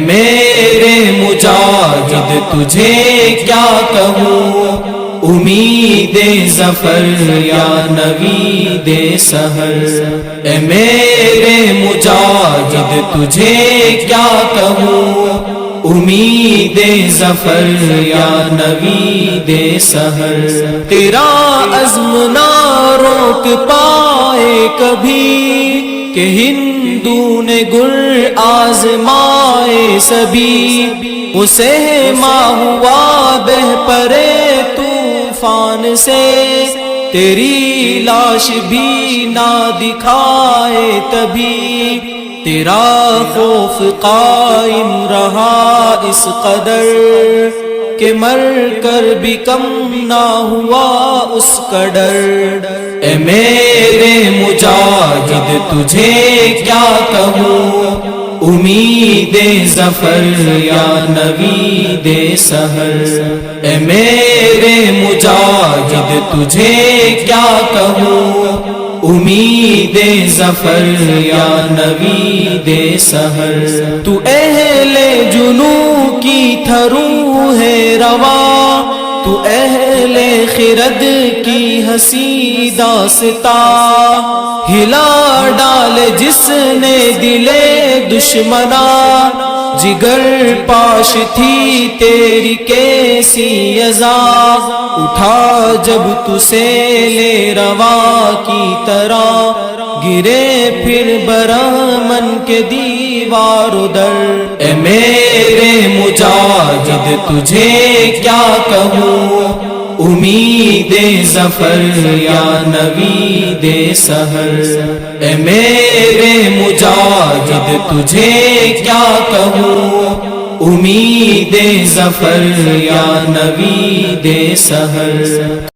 میرے مجاہد تجھے کیا کہوں، امید ظفر یا نوید سحر۔ اے میرے مجاہد تجھے کیا کہوں، امید ظفر یا نوید سحر۔ تیرا عزم نہ روک پائے کبھی کہ ہندو نے گل آزمائے سبھی، اسے ماں ہوا بہ پرے طوفان سے، تیری لاش بھی نہ دکھائے تبھی، تیرا خوف قائم رہا اس قدر کہ مر کر بھی کم نہ ہوا اس کا ڈر۔ اے میرے مجاہد تجھے کیا کہوں، امید ظفر یا نوید سحر۔ اے میرے مجاہد تجھے کیا کہوں، امید ظفر یا نوید سحر۔ تو اہل جنوں کی تھرو ہے رواں، تو اہل خرد کی ہنسی داستاں، ہلا ڈال جس نے دلے دشمنا، جگر پاش تھی تیری کیسی عزا، اٹھا جب تسے لے رواں کی طرح، گرے پھر برہمن کے دیوار در۔ اے میرے مجاہد تجھے کیا کہوں، امید ظفر یا نوید سحر۔ اے میرے مجاہد تجھے کیا کہوں، امید ظفر یا نوید سحر۔